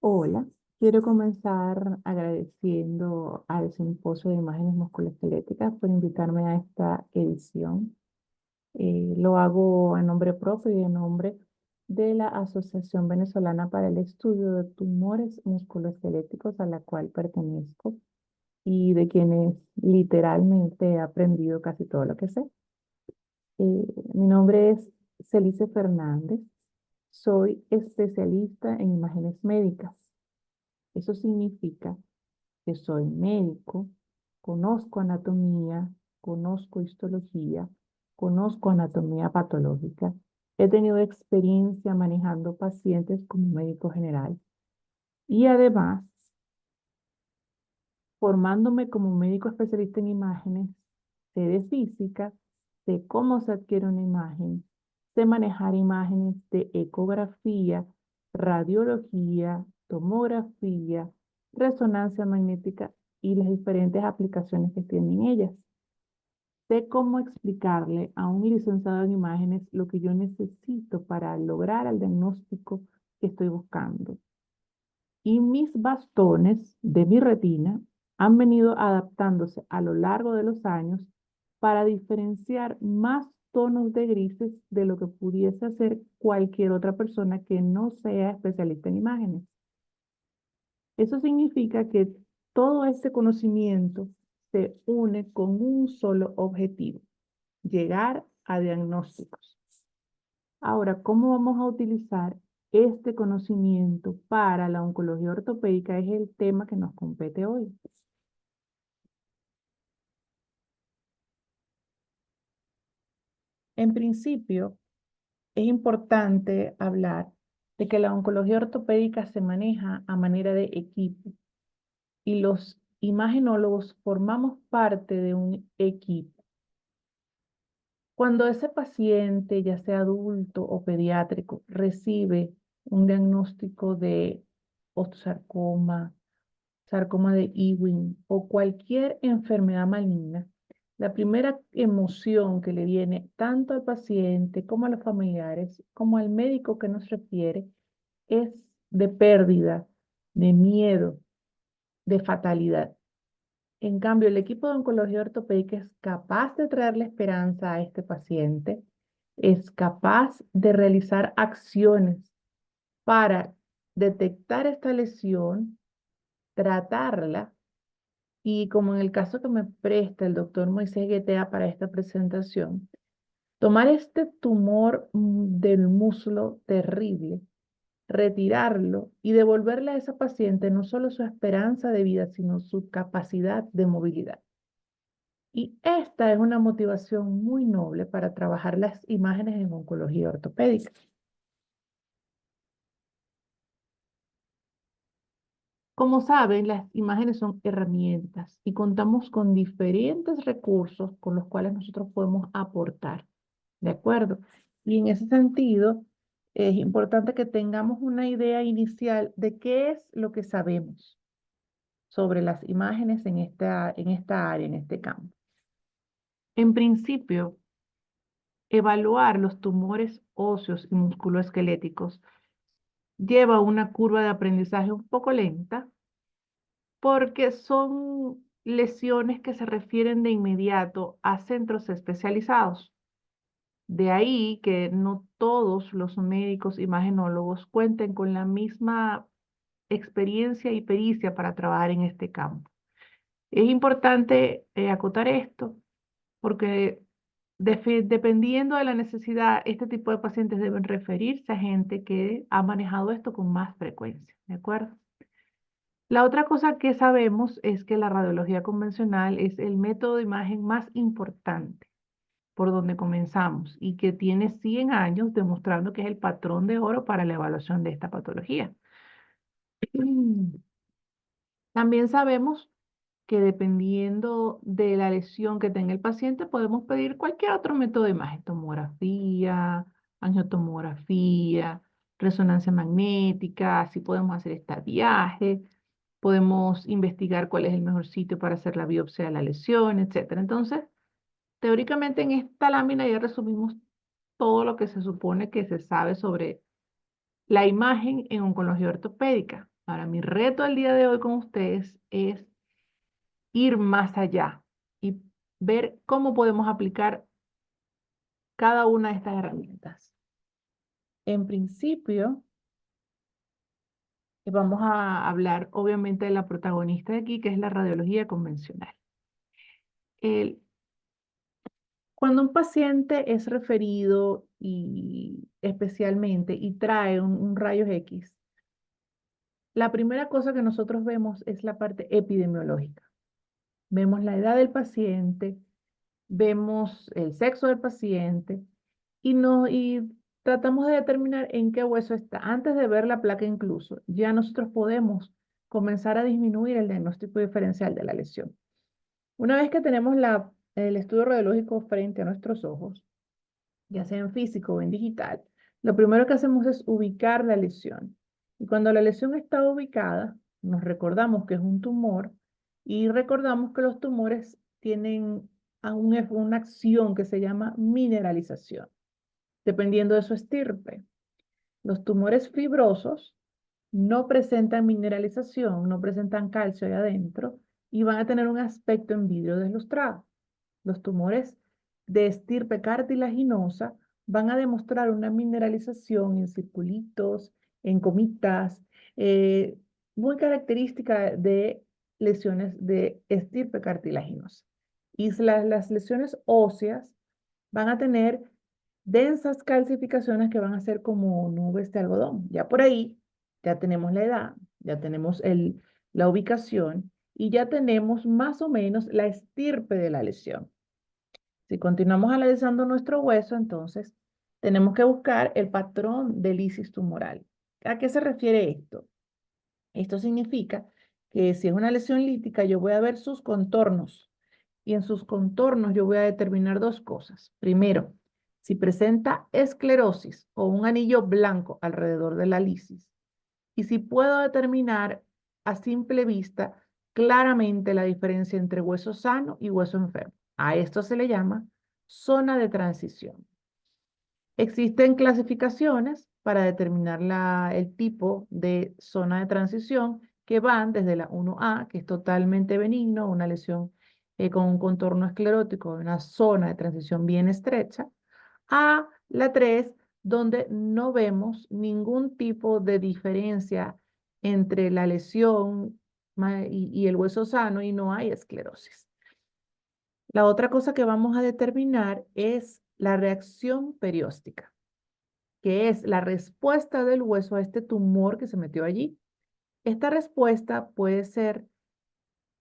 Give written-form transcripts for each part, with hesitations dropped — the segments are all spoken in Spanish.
Hola, quiero comenzar agradeciendo al Simposio de Imágenes Musculoesqueléticas por invitarme a esta edición. Lo hago a nombre propio y en nombre de la Asociación Venezolana para el Estudio de Tumores Musculoesqueléticos, a la cual pertenezco y de quienes literalmente he aprendido casi todo lo que sé. Mi nombre es Celice Fernández, soy especialista en imágenes médicas. Eso significa que soy médico, conozco anatomía, conozco histología, conozco anatomía patológica. He tenido experiencia manejando pacientes como médico general y además, formándome como médico especialista en imágenes, sé de física, sé cómo se adquiere una imagen, sé manejar imágenes de ecografía, radiología, tomografía, resonancia magnética y las diferentes aplicaciones que tienen ellas. Sé cómo explicarle a un licenciado en imágenes lo que yo necesito para lograr el diagnóstico que estoy buscando. Y mis bastones de mi retina han venido adaptándose a lo largo de los años para diferenciar más tonos de grises de lo que pudiese hacer cualquier otra persona que no sea especialista en imágenes. Eso significa que todo este conocimiento se une con un solo objetivo: llegar a diagnósticos. Ahora, ¿cómo vamos a utilizar este conocimiento para la oncología ortopédica? Es el tema que nos compete hoy. En principio, es importante hablar de que la oncología ortopédica se maneja a manera de equipo y los imagenólogos formamos parte de un equipo. Cuando ese paciente, ya sea adulto o pediátrico, recibe un diagnóstico de osteosarcoma, sarcoma de Ewing o cualquier enfermedad maligna, la primera emoción que le viene tanto al paciente como a los familiares, como al médico que nos refiere, es de pérdida, de miedo, de fatalidad. En cambio, el equipo de oncología ortopédica es capaz de traerle esperanza a este paciente, es capaz de realizar acciones para detectar esta lesión, tratarla y, como en el caso que me presta el doctor Moisés Guetea para esta presentación, tomar este tumor del muslo terrible, retirarlo y devolverle a esa paciente no solo su esperanza de vida, sino su capacidad de movilidad. Y esta es una motivación muy noble para trabajar las imágenes en oncología ortopédica. Como saben, las imágenes son herramientas y contamos con diferentes recursos con los cuales nosotros podemos aportar, ¿de acuerdo? Y en ese sentido, es importante que tengamos una idea inicial de qué es lo que sabemos sobre las imágenes en esta área, en este campo. En principio, evaluar los tumores óseos y musculoesqueléticos lleva una curva de aprendizaje un poco lenta porque son lesiones que se refieren de inmediato a centros especializados. De ahí que no todos los médicos imagenólogos cuenten con la misma experiencia y pericia para trabajar en este campo. Es importante acotar esto porque dependiendo de la necesidad, este tipo de pacientes deben referirse a gente que ha manejado esto con más frecuencia, ¿de acuerdo? La otra cosa que sabemos es que la radiología convencional es el método de imagen más importante por donde comenzamos y que tiene 100 años demostrando que es el patrón de oro para la evaluación de esta patología. También sabemos que dependiendo de la lesión que tenga el paciente, podemos pedir cualquier otro método de imagen: tomografía, angiotomografía, resonancia magnética, así podemos hacer estadiaje, podemos investigar cuál es el mejor sitio para hacer la biopsia de la lesión, etcétera. Entonces, teóricamente en esta lámina ya resumimos todo lo que se supone que se sabe sobre la imagen en oncología ortopédica. Ahora, mi reto al día de hoy con ustedes es ir más allá y ver cómo podemos aplicar cada una de estas herramientas. En principio, vamos a hablar obviamente de la protagonista de aquí, que es la radiología convencional. El- Cuando un paciente es referido y especialmente y trae un rayos X, la primera cosa que nosotros vemos es la parte epidemiológica. Vemos la edad del paciente, vemos el sexo del paciente y tratamos de determinar en qué hueso está. Antes de ver la placa incluso, ya nosotros podemos comenzar a disminuir el diagnóstico diferencial de la lesión. Una vez que tenemos el estudio radiológico frente a nuestros ojos, ya sea en físico o en digital, lo primero que hacemos es ubicar la lesión. Y cuando la lesión está ubicada, nos recordamos que es un tumor y recordamos que los tumores tienen una acción que se llama mineralización, dependiendo de su estirpe. Los tumores fibrosos no presentan mineralización, no presentan calcio ahí adentro y van a tener un aspecto en vidrio deslustrado. Los tumores de estirpe cartilaginosa van a demostrar una mineralización en circulitos, en comitas, eh, muy característica de lesiones de estirpe cartilaginosa. Y las lesiones óseas van a tener densas calcificaciones que van a ser como nubes de algodón. Ya por ahí, ya tenemos la edad, ya tenemos la ubicación y ya tenemos más o menos la estirpe de la lesión. Si continuamos analizando nuestro hueso, entonces tenemos que buscar el patrón de lisis tumoral. ¿A qué se refiere esto? Esto significa que si es una lesión lítica, yo voy a ver sus contornos y en sus contornos yo voy a determinar dos cosas. Primero, si presenta esclerosis o un anillo blanco alrededor de la lisis y si puedo determinar a simple vista claramente la diferencia entre hueso sano y hueso enfermo. A esto se le llama zona de transición. Existen clasificaciones para determinar el tipo de zona de transición que van desde la 1A, que es totalmente benigno, una lesión con un contorno esclerótico, una zona de transición bien estrecha, a la 3, donde no vemos ningún tipo de diferencia entre la lesión y el hueso sano y no hay esclerosis. La otra cosa que vamos a determinar es la reacción perióstica, que es la respuesta del hueso a este tumor que se metió allí. Esta respuesta puede ser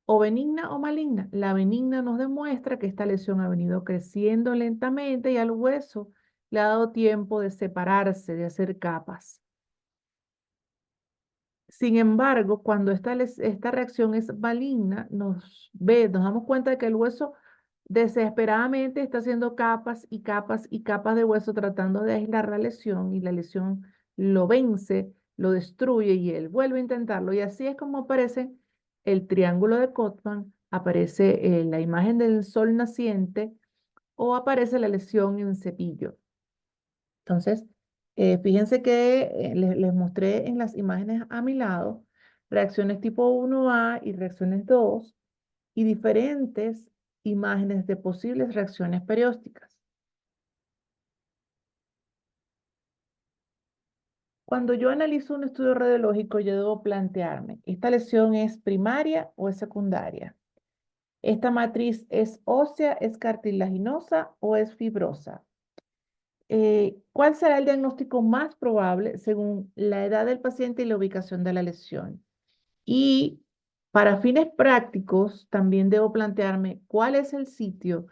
o benigna o maligna. La benigna nos demuestra que esta lesión ha venido creciendo lentamente y al hueso le ha dado tiempo de separarse, de hacer capas. Sin embargo, cuando esta reacción es maligna, nos damos cuenta de que el hueso desesperadamente está haciendo capas y capas y capas de hueso tratando de aislar la lesión y la lesión lo vence, lo destruye y él vuelve a intentarlo. Y así es como aparece el triángulo de Cotman, aparece la imagen del sol naciente o aparece la lesión en cepillo. Entonces, fíjense que les mostré en las imágenes a mi lado reacciones tipo 1A y reacciones 2 y diferentes imágenes de posibles reacciones periósticas. Cuando yo analizo un estudio radiológico, yo debo plantearme, ¿esta lesión es primaria o es secundaria? ¿Esta matriz es ósea, es cartilaginosa o es fibrosa? ¿Cuál será el diagnóstico más probable según la edad del paciente y la ubicación de la lesión? Y para fines prácticos, también debo plantearme cuál es el sitio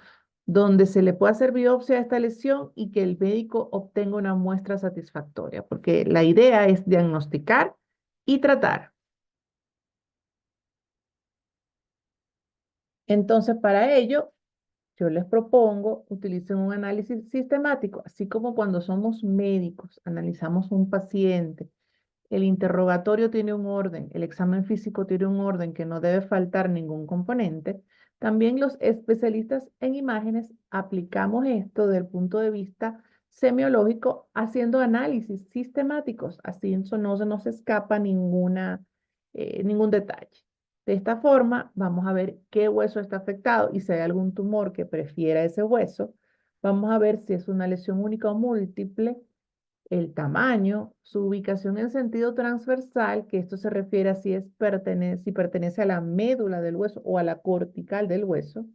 donde se le puede hacer biopsia a esta lesión y que el médico obtenga una muestra satisfactoria, porque la idea es diagnosticar y tratar. Entonces, para ello, yo les propongo utilicen un análisis sistemático, así como cuando somos médicos, analizamos un paciente. El interrogatorio tiene un orden, el examen físico tiene un orden que no debe faltar ningún componente. También los especialistas en imágenes aplicamos esto desde el punto de vista semiológico haciendo análisis sistemáticos. Así eso no se nos escapa ninguna ningún detalle. De esta forma, vamos a ver qué hueso está afectado y si hay algún tumor que prefiera ese hueso. Vamos a ver si es una lesión única o múltiple, el tamaño, su ubicación en sentido transversal, que esto se refiere a si pertenece a la médula del hueso o a la cortical del hueso.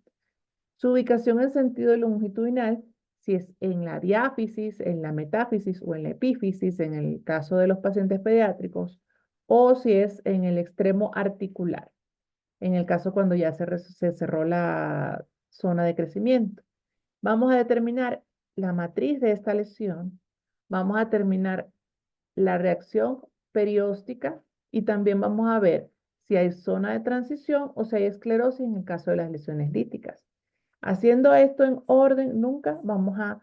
Su ubicación en sentido longitudinal, si es en la diáfisis, en la metáfisis o en la epífisis, en el caso de los pacientes pediátricos, o si es en el extremo articular, en el caso cuando ya se cerró la zona de crecimiento. Vamos a determinar la matriz de esta lesión, vamos a determinar la reacción perióstica y también vamos a ver si hay zona de transición o si hay esclerosis en el caso de las lesiones líticas. Haciendo esto en orden, nunca vamos a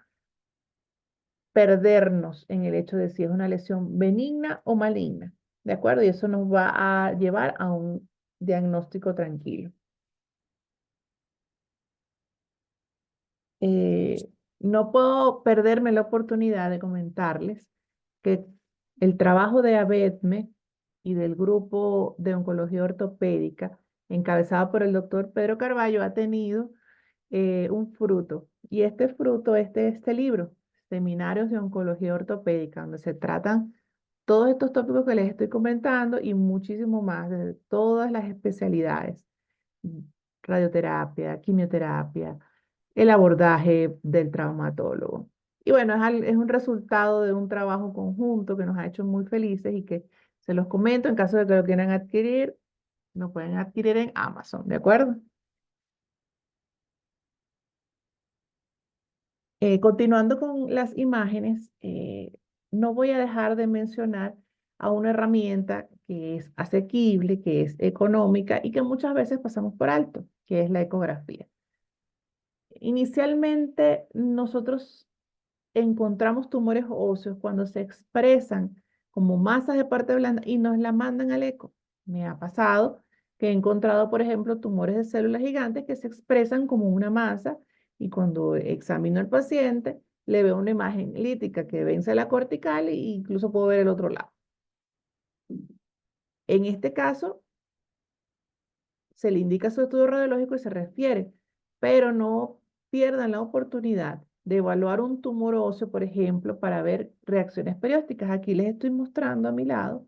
perdernos en el hecho de si es una lesión benigna o maligna, ¿de acuerdo? Y eso nos va a llevar a un diagnóstico tranquilo. Eh, no puedo perderme la oportunidad de comentarles que el trabajo de ABETME y del grupo de oncología ortopédica, encabezado por el doctor Pedro Carballo, ha tenido un fruto. Y este fruto es de este libro, Seminarios de Oncología Ortopédica, donde se tratan todos estos tópicos que les estoy comentando y muchísimo más, de todas las especialidades, radioterapia, quimioterapia, el abordaje del traumatólogo. Y bueno, es un resultado de un trabajo conjunto que nos ha hecho muy felices y que se los comento en caso de que lo quieran adquirir, lo pueden adquirir en Amazon, ¿de acuerdo? Continuando con las imágenes, no voy a dejar de mencionar a una herramienta que es asequible, que es económica y que muchas veces pasamos por alto, que es la ecografía. Inicialmente, nosotros encontramos tumores óseos cuando se expresan como masas de parte blanda y nos la mandan al eco. Me ha pasado que he encontrado, por ejemplo, tumores de células gigantes que se expresan como una masa y cuando examino al paciente le veo una imagen lítica que vence la cortical e incluso puedo ver el otro lado. En este caso, se le indica su estudio radiológico y se refiere, pero no pierdan la oportunidad de evaluar un tumor óseo, por ejemplo, para ver reacciones periósticas. Aquí les estoy mostrando a mi lado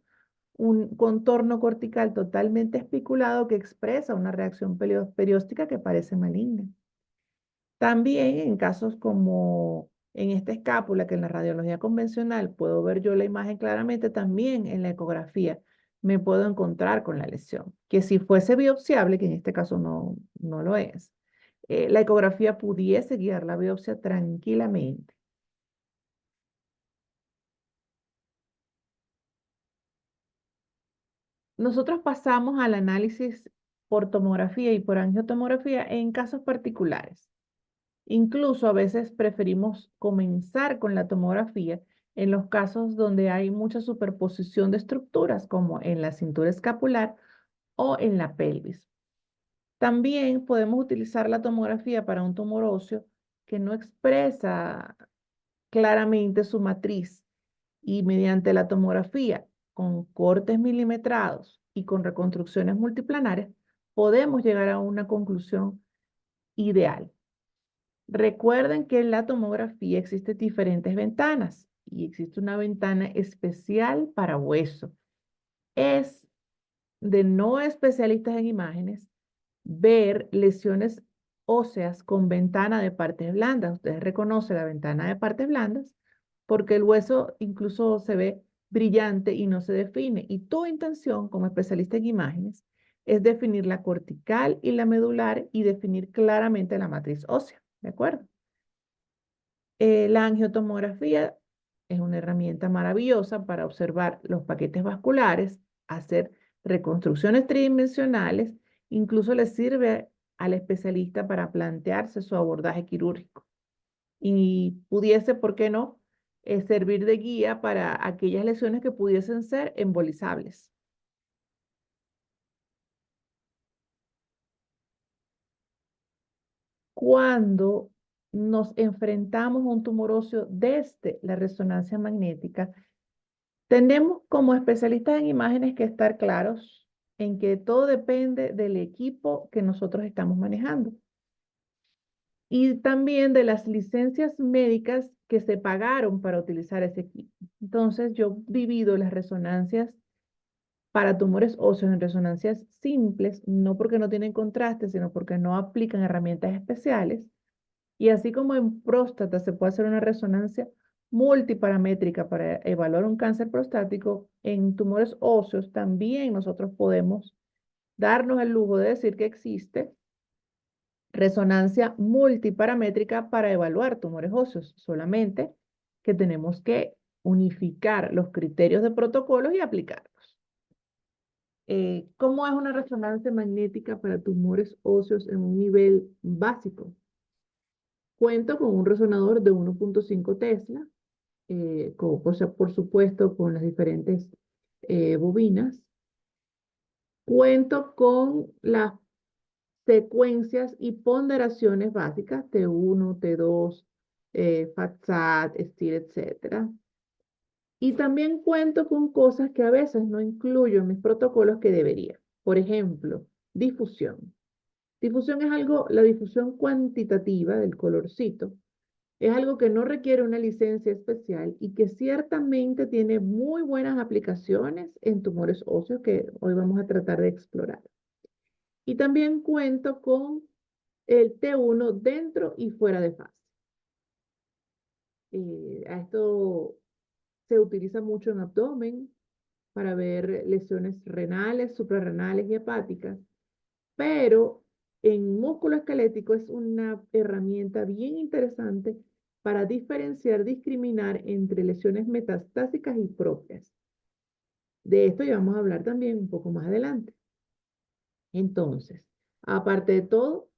un contorno cortical totalmente especulado que expresa una reacción perióstica que parece maligna. También en casos como en esta escápula, que en la radiología convencional puedo ver yo la imagen claramente, también en la ecografía me puedo encontrar con la lesión, que si fuese biopsiable, que en este caso no lo es, la ecografía pudiese guiar la biopsia tranquilamente. Nosotros pasamos al análisis por tomografía y por angiotomografía en casos particulares. Incluso a veces preferimos comenzar con la tomografía en los casos donde hay mucha superposición de estructuras, como en la cintura escapular o en la pelvis. También podemos utilizar la tomografía para un tumor óseo que no expresa claramente su matriz y mediante la tomografía con cortes milimetrados y con reconstrucciones multiplanarias podemos llegar a una conclusión ideal. Recuerden que en la tomografía existen diferentes ventanas y existe una ventana especial para hueso. Es de no especialistas en imágenes ver lesiones óseas con ventana de partes blandas. Ustedes reconocen la ventana de partes blandas porque el hueso incluso se ve brillante y no se define. Y tu intención como especialista en imágenes es definir la cortical y la medular y definir claramente la matriz ósea. ¿De acuerdo? La angiotomografía es una herramienta maravillosa para observar los paquetes vasculares, hacer reconstrucciones tridimensionales, incluso le sirve al especialista para plantearse su abordaje quirúrgico. Y pudiese, ¿por qué no?, servir de guía para aquellas lesiones que pudiesen ser embolizables. Cuando nos enfrentamos a un tumor óseo desde la resonancia magnética, tenemos como especialistas en imágenes que estar claros en que todo depende del equipo que nosotros estamos manejando y también de las licencias médicas que se pagaron para utilizar ese equipo. Entonces, yo divido las resonancias para tumores óseos en resonancias simples, no porque no tienen contraste, sino porque no aplican herramientas especiales. Y así como en próstata se puede hacer una resonancia multiparamétrica para evaluar un cáncer prostático, en tumores óseos también nosotros podemos darnos el lujo de decir que existe resonancia multiparamétrica para evaluar tumores óseos, solamente que tenemos que unificar los criterios de protocolos y aplicarlos. ¿Cómo es una resonancia magnética para tumores óseos en un nivel básico? Cuento con un resonador de 1.5 Tesla, por supuesto con las diferentes bobinas. Cuento con las secuencias y ponderaciones básicas, T1, T2, FAT-SAT, STIR, etc. Y también cuento con cosas que a veces no incluyo en mis protocolos que debería. Por ejemplo, difusión. Difusión es algo, la difusión cuantitativa del colorcito, es algo que no requiere una licencia especial y que ciertamente tiene muy buenas aplicaciones en tumores óseos que hoy vamos a tratar de explorar. Y también cuento con el T1 dentro y fuera de fase. A esto se utiliza mucho en abdomen para ver lesiones renales, suprarrenales y hepáticas, pero en músculo esquelético es una herramienta bien interesante para diferenciar, discriminar entre lesiones metastásicas y propias. De esto ya vamos a hablar también un poco más adelante. Entonces, aparte de todo,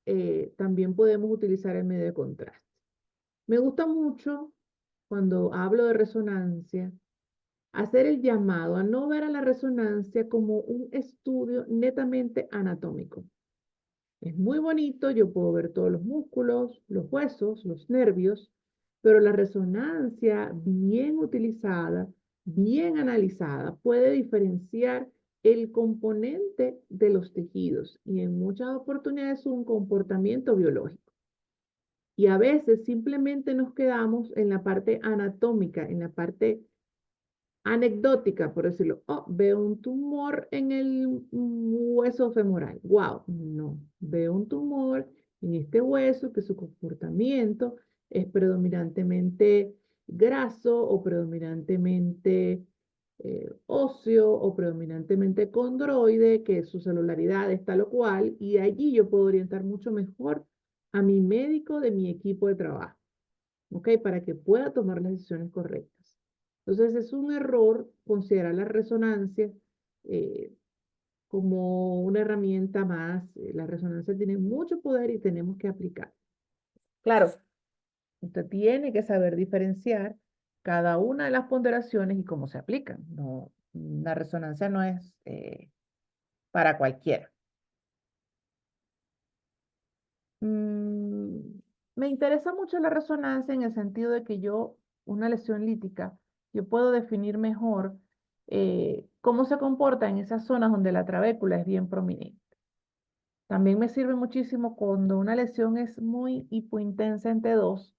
también podemos utilizar el medio de contraste. Me gusta mucho cuando hablo de resonancia, hacer el llamado a no ver a la resonancia como un estudio netamente anatómico. Es muy bonito, yo puedo ver todos los músculos, los huesos, los nervios, pero la resonancia bien utilizada, bien analizada, puede diferenciar el componente de los tejidos y en muchas oportunidades un comportamiento biológico. Y a veces simplemente nos quedamos en la parte anatómica, en la parte anecdótica, por decirlo. Oh, veo un tumor en el hueso femoral. Wow, no. Veo un tumor en este hueso que su comportamiento es predominantemente graso o predominantemente óseo o predominantemente condroide, que su celularidad es tal o cual, y allí yo puedo orientar mucho mejor a mi médico de mi equipo de trabajo, ¿ok? Para que pueda tomar las decisiones correctas. Entonces es un error considerar la resonancia eh, como una herramienta más. La resonancia tiene mucho poder y tenemos que aplicar. Claro, usted tiene que saber diferenciar cada una de las ponderaciones y cómo se aplican. No, la resonancia no es para cualquiera. Mm, Me interesa mucho la resonancia en el sentido de que yo, una lesión lítica, yo puedo definir mejor cómo se comporta en esas zonas donde la trabécula es bien prominente. También me sirve muchísimo cuando una lesión es muy hipointensa en T2.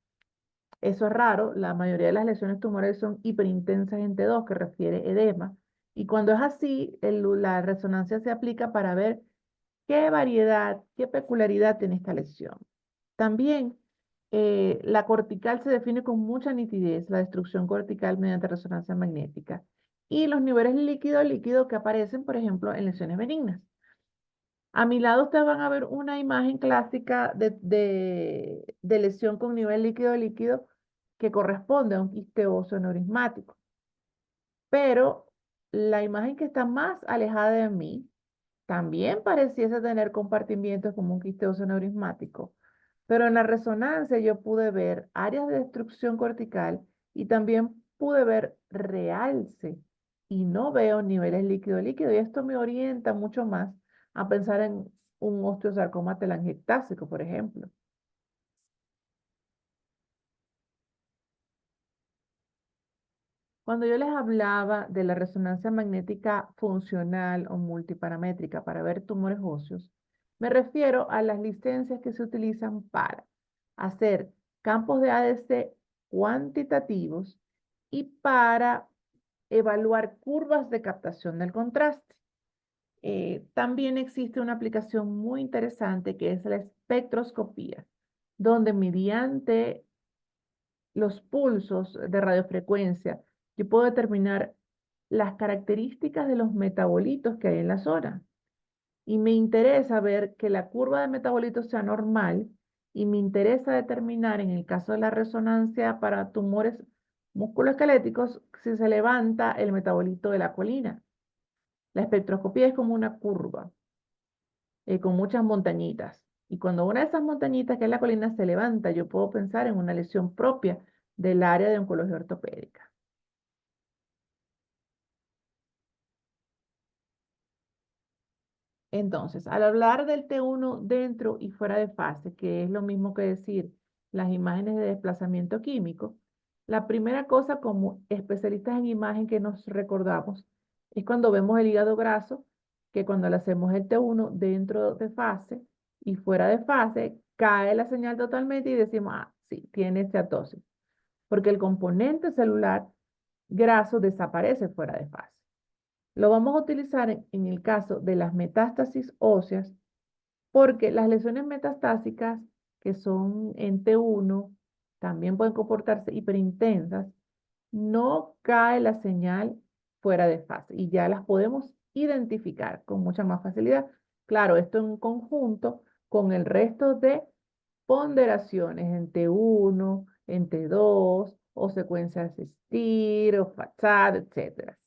Eso es raro, la mayoría de las lesiones tumorales son hiperintensas en T2, que refiere edema. Y cuando es así, la resonancia se aplica para ver qué variedad, qué peculiaridad tiene esta lesión. También la cortical se define con mucha nitidez, la destrucción cortical mediante resonancia magnética. Y los niveles líquido-líquido que aparecen, por ejemplo, en lesiones benignas. A mi lado ustedes van a ver una imagen clásica de lesión con nivel líquido-líquido que corresponde a un quiste óseo neurismático. Pero la imagen que está más alejada de mí también pareciese tener compartimientos como un quiste óseo neurismático, pero en la resonancia yo pude ver áreas de destrucción cortical y también pude ver realce y no veo niveles líquido-líquido y esto me orienta mucho más a pensar en un osteosarcoma telangiectásico, por ejemplo. Cuando yo les hablaba de la resonancia magnética funcional o multiparamétrica para ver tumores óseos, me refiero a las licencias que se utilizan para hacer campos de ADC cuantitativos y para evaluar curvas de captación del contraste. También existe una aplicación muy interesante que es la espectroscopía, donde mediante los pulsos de radiofrecuencia yo puedo determinar las características de los metabolitos que hay en la zona. Y me interesa ver que la curva de metabolitos sea normal y me interesa determinar en el caso de la resonancia para tumores musculoesqueléticos si se levanta el metabolito de la colina. La espectroscopía es como una curva con muchas montañitas. Y cuando una de esas montañitas, que es la colina, se levanta, yo puedo pensar en una lesión propia del área de oncología ortopédica. Entonces, al hablar del T1 dentro y fuera de fase, que es lo mismo que decir las imágenes de desplazamiento químico, la primera cosa como especialistas en imagen que nos recordamos es cuando vemos el hígado graso, que cuando le hacemos el T1 dentro de fase y fuera de fase, cae la señal totalmente y decimos, ah, sí, tiene esteatosis, porque el componente celular graso desaparece fuera de fase. Lo vamos a utilizar en el caso de las metástasis óseas, porque las lesiones metastásicas, que son en T1, también pueden comportarse hiperintensas, no cae la señal fuera de fase y ya las podemos identificar con mucha más facilidad. Claro, esto en conjunto con el resto de ponderaciones en T1, en T2, o secuencias STIR, o FACHAD, etcétera.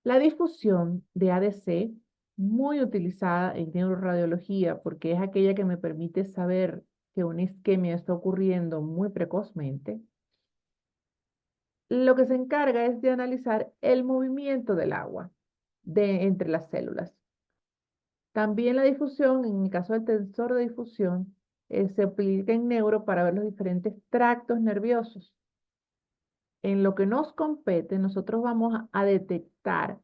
La difusión de ADC, muy utilizada en neuroradiología, porque es aquella que me permite saber que una isquemia está ocurriendo muy precozmente, lo que se encarga es de analizar el movimiento del agua entre las células. También la difusión, en el caso del tensor de difusión, se aplica en neuro para ver los diferentes tractos nerviosos. En lo que nos compete, nosotros vamos a detectar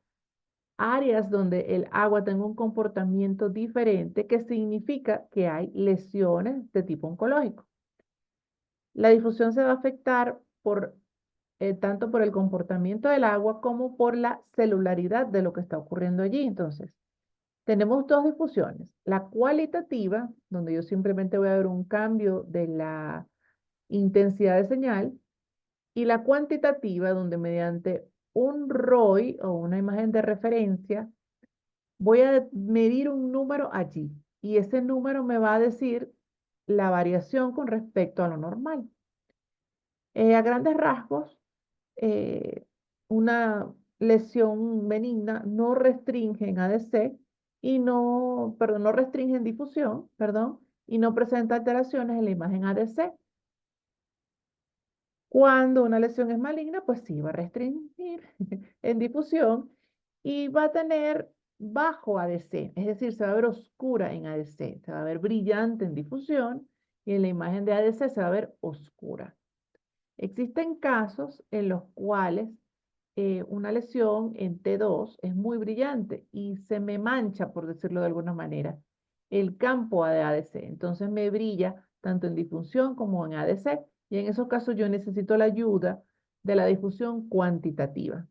áreas donde el agua tenga un comportamiento diferente, que significa que hay lesiones de tipo oncológico. La difusión se va a afectar tanto por el comportamiento del agua como por la celularidad de lo que está ocurriendo allí. Entonces, tenemos dos difusiones. La cualitativa, donde yo simplemente voy a ver un cambio de la intensidad de señal, y la cuantitativa, donde mediante un ROI o una imagen de referencia, voy a medir un número allí y ese número me va a decir la variación con respecto a lo normal. A grandes rasgos, eh, una lesión benigna no restringe en ADC y no, perdón, no restringe en difusión, perdón, y no presenta alteraciones en la imagen ADC. Cuando una lesión es maligna, pues sí va a restringir en difusión y va a tener bajo ADC, es decir, se va a ver oscura en ADC, se va a ver brillante en difusión y en la imagen de ADC se va a ver oscura. Existen casos en los cuales una lesión en T2 es muy brillante y se me mancha, por decirlo de alguna manera, el campo de ADC. Entonces me brilla tanto en difusión como en ADC y en esos casos yo necesito la ayuda de la difusión cuantitativa.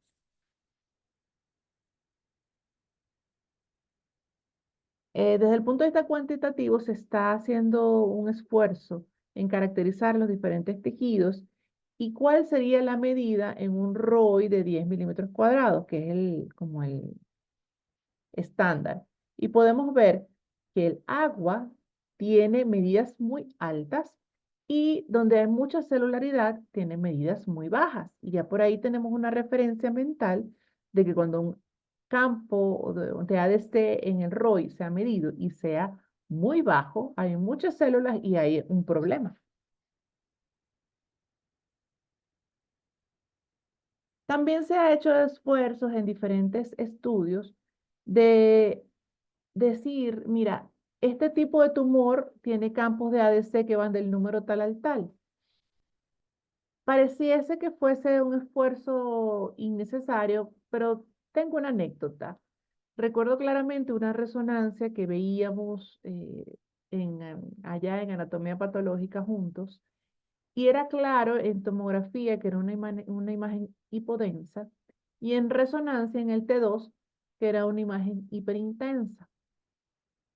Desde el punto de vista cuantitativo se está haciendo un esfuerzo en caracterizar los diferentes tejidos y cuál sería la medida en un ROI de 10 milímetros cuadrados, que es como el estándar. Y podemos ver que el agua tiene medidas muy altas y donde hay mucha celularidad tiene medidas muy bajas. Y ya por ahí tenemos una referencia mental de que cuando un campo de ADC en el ROI se ha medido y sea muy bajo, hay muchas células y hay un problema. También se ha hecho esfuerzos en diferentes estudios de decir, mira, este tipo de tumor tiene campos de ADC que van del número tal al tal. Pareciese que fuese un esfuerzo innecesario, pero tengo una anécdota. Recuerdo claramente una resonancia que veíamos allá en anatomía patológica juntos, y era claro en tomografía que era una imagen hipodensa, y en resonancia en el T2 que era una imagen hiperintensa.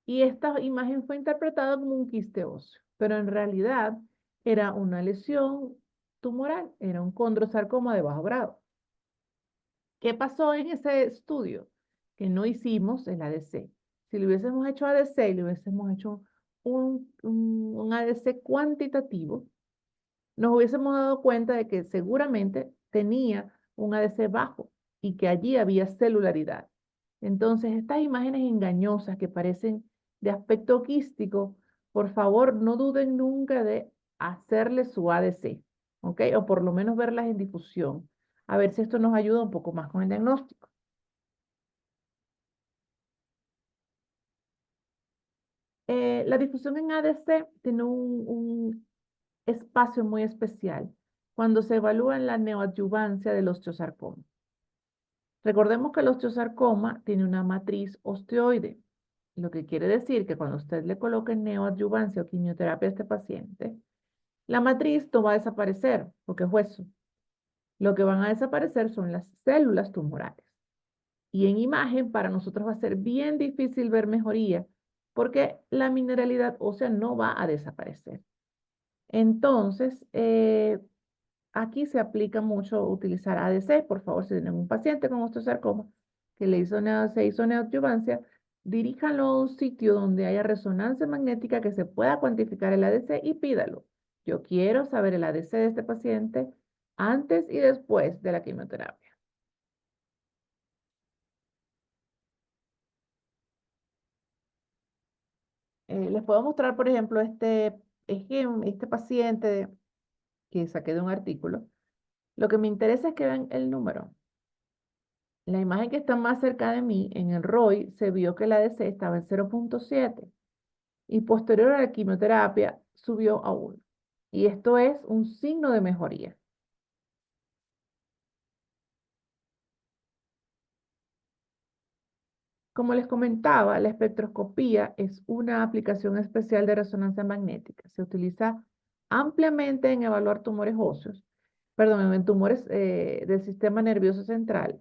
Y esta imagen fue interpretada como un quiste óseo, pero en realidad era una lesión tumoral, era un condrosarcoma de bajo grado. ¿Qué pasó en ese estudio? Que no hicimos el ADC. Si le hubiésemos hecho ADC y le hubiésemos hecho un ADC cuantitativo, nos hubiésemos dado cuenta de que seguramente tenía un ADC bajo y que allí había celularidad. Entonces, estas imágenes engañosas que parecen de aspecto quístico, por favor, no duden nunca de hacerle su ADC, ¿ok? O por lo menos verlas en difusión, a ver si esto nos ayuda un poco más con el diagnóstico. La difusión en ADC tiene un espacio muy especial cuando se evalúa la neoadyuvancia del osteosarcoma. Recordemos que el osteosarcoma tiene una matriz osteoide, lo que quiere decir que cuando usted le coloque neoadyuvancia o quimioterapia a este paciente, la matriz no va a desaparecer porque es hueso. Lo que van a desaparecer son las células tumorales. Y en imagen para nosotros va a ser bien difícil ver mejoría porque la mineralidad ósea no va a desaparecer. Entonces, aquí se aplica mucho utilizar ADC. Por favor, si tienen un paciente con osteosarcoma que se hizo neoadyuvancia, diríjanlo a un sitio donde haya resonancia magnética que se pueda cuantificar el ADC y pídalo. Yo quiero saber el ADC de este paciente antes y después de la quimioterapia. Les puedo mostrar, por ejemplo, este paciente que saqué de un artículo. Lo que me interesa es que vean el número. La imagen que está más cerca de mí, en el ROI, se vio que la ADC estaba en 0.7 y posterior a la quimioterapia subió a 1. Y esto es un signo de mejoría. Como les comentaba, la espectroscopía es una aplicación especial de resonancia magnética. Se utiliza ampliamente en evaluar tumores óseos, perdón, en tumores del sistema nervioso central,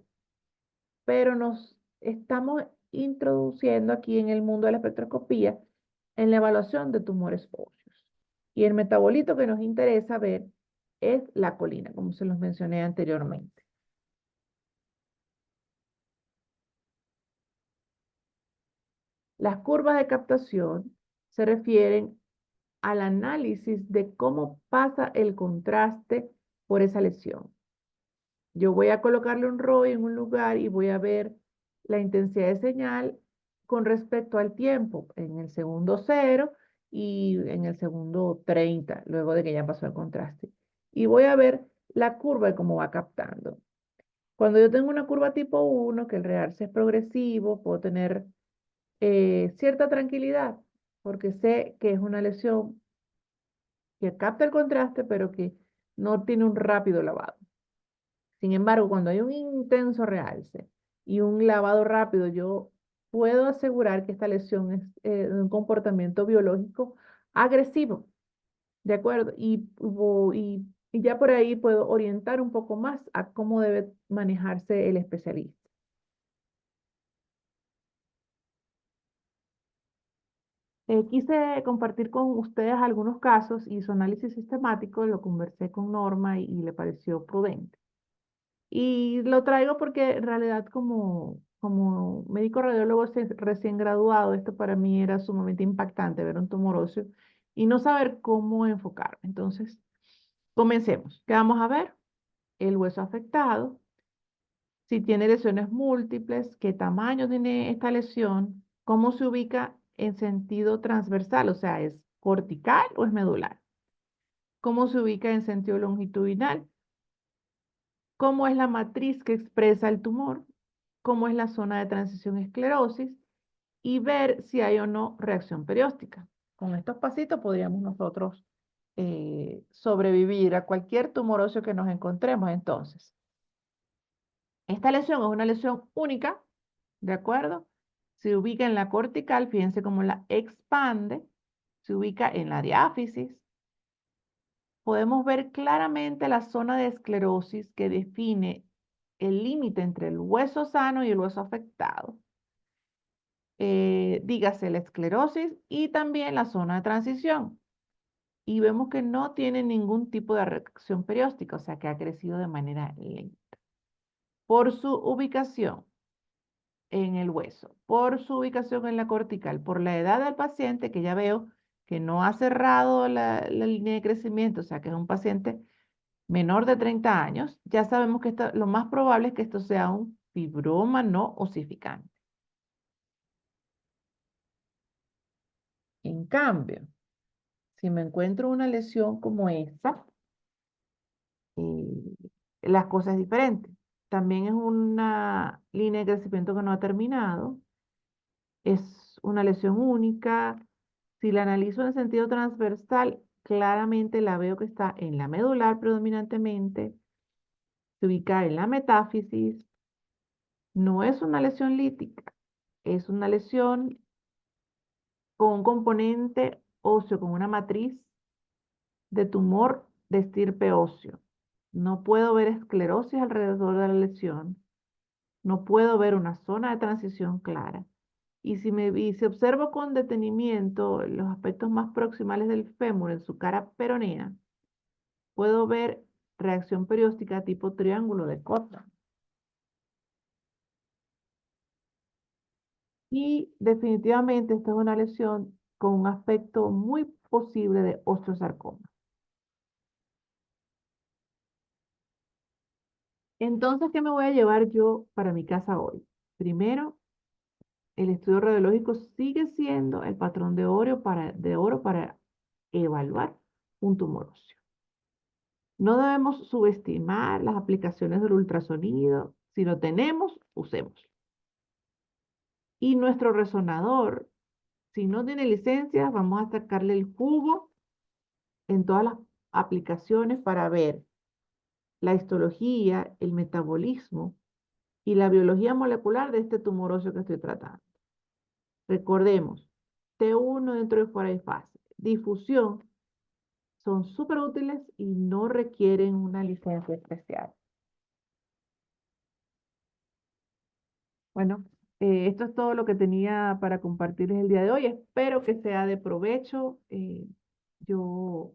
pero nos estamos introduciendo aquí en el mundo de la espectroscopía en la evaluación de tumores óseos. Y el metabolito que nos interesa ver es la colina, como se los mencioné anteriormente. Las curvas de captación se refieren al análisis de cómo pasa el contraste por esa lesión. Yo voy a colocarle un ROI en un lugar y voy a ver la intensidad de señal con respecto al tiempo, en el segundo 0 y en el segundo 30, luego de que ya pasó el contraste. Y voy a ver la curva de cómo va captando. Cuando yo tengo una curva tipo 1, que el realce es progresivo, puedo tener cierta tranquilidad, porque sé que es una lesión que capta el contraste, pero que no tiene un rápido lavado. Sin embargo, cuando hay un intenso realce y un lavado rápido, yo puedo asegurar que esta lesión es de un comportamiento biológico agresivo, ¿de acuerdo? Y ya por ahí puedo orientar un poco más a cómo debe manejarse el especialista. Quise compartir con ustedes algunos casos y su análisis sistemático, lo conversé con Norma y le pareció prudente. Y lo traigo porque en realidad como médico radiólogo recién graduado, esto para mí era sumamente impactante ver un tumor óseo y no saber cómo enfocar. Entonces, comencemos. ¿Qué vamos a ver? El hueso afectado, si tiene lesiones múltiples, qué tamaño tiene esta lesión, cómo se ubica en sentido transversal, o sea, ¿es cortical o es medular? ¿Cómo se ubica en sentido longitudinal? ¿Cómo es la matriz que expresa el tumor? ¿Cómo es la zona de transición esclerosis? y ver si hay o no reacción perióstica. Con estos pasitos podríamos nosotros sobrevivir a cualquier tumor óseo que nos encontremos entonces. Esta lesión es una lesión única, ¿de acuerdo? Se ubica en la cortical, fíjense cómo la expande, se ubica en la diáfisis. Podemos ver claramente la zona de esclerosis que define el límite entre el hueso sano y el hueso afectado. Dígase la esclerosis y también la zona de transición. Y vemos que no tiene ningún tipo de reacción perióstica, o sea que ha crecido de manera lenta. Por su ubicación en el hueso, por su ubicación en la cortical, por la edad del paciente, que ya veo que no ha cerrado la línea de crecimiento, o sea que es un paciente menor de 30 años, ya sabemos que lo más probable es que esto sea un fibroma no osificante. En cambio, si me encuentro una lesión como esta, las cosas es diferente. También es una línea de crecimiento que no ha terminado, es una lesión única. Si la analizo en sentido transversal, claramente la veo que está en la medular predominantemente, se ubica en la metáfisis, no es una lesión lítica, es una lesión con un componente óseo, con una matriz de tumor de estirpe óseo. No puedo ver esclerosis alrededor de la lesión, no puedo ver una zona de transición clara. Y si observo con detenimiento los aspectos más proximales del fémur en su cara peronea, puedo ver reacción perióstica tipo triángulo de Cotton. Y definitivamente esta es una lesión con un aspecto muy posible de osteosarcoma. Entonces, ¿qué me voy a llevar yo para mi casa hoy? Primero, el estudio radiológico sigue siendo el patrón de oro para evaluar un tumor óseo. No debemos subestimar las aplicaciones del ultrasonido. Si lo tenemos, usémoslo. Y nuestro resonador, si no tiene licencia, vamos a sacarle el jugo en todas las aplicaciones para ver la histología, el metabolismo y la biología molecular de este tumor óseo que estoy tratando. Recordemos, T1 dentro y fuera de fase, difusión, son súper útiles y no requieren una licencia especial. Bueno, esto es todo lo que tenía para compartirles el día de hoy. Espero que sea de provecho. Yo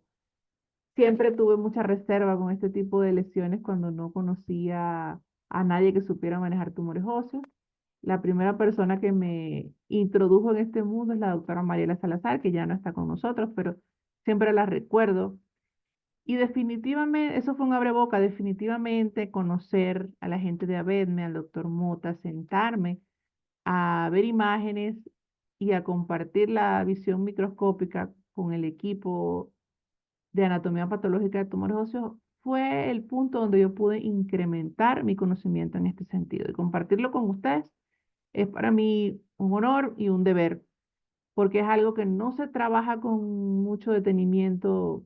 siempre tuve mucha reserva con este tipo de lesiones cuando no conocía a nadie que supiera manejar tumores óseos. La primera persona que me introdujo en este mundo es la doctora Mariela Salazar, que ya no está con nosotros, pero siempre la recuerdo. Y definitivamente, eso fue un abreboca, definitivamente conocer a la gente de ABEDME, al doctor Mota, sentarme a ver imágenes y a compartir la visión microscópica con el equipo de anatomía patológica de tumores óseos, fue el punto donde yo pude incrementar mi conocimiento en este sentido. Y compartirlo con ustedes es para mí un honor y un deber, porque es algo que no se trabaja con mucho detenimiento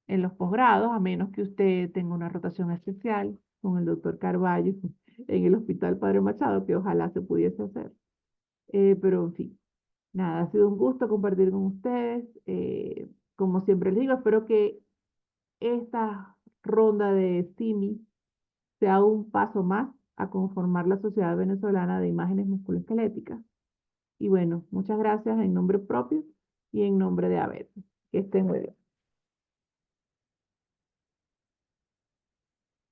en los posgrados, a menos que usted tenga una rotación especial con el doctor Carballo en el Hospital Padre Machado, que ojalá se pudiese hacer. Pero en fin, nada, ha sido un gusto compartir con ustedes. Como siempre les digo, espero que esta ronda de STIMI sea un paso más a conformar la Sociedad Venezolana de Imágenes Musculoesqueléticas. Y bueno, muchas gracias en nombre propio y en nombre de ABET. Que estén muy bien.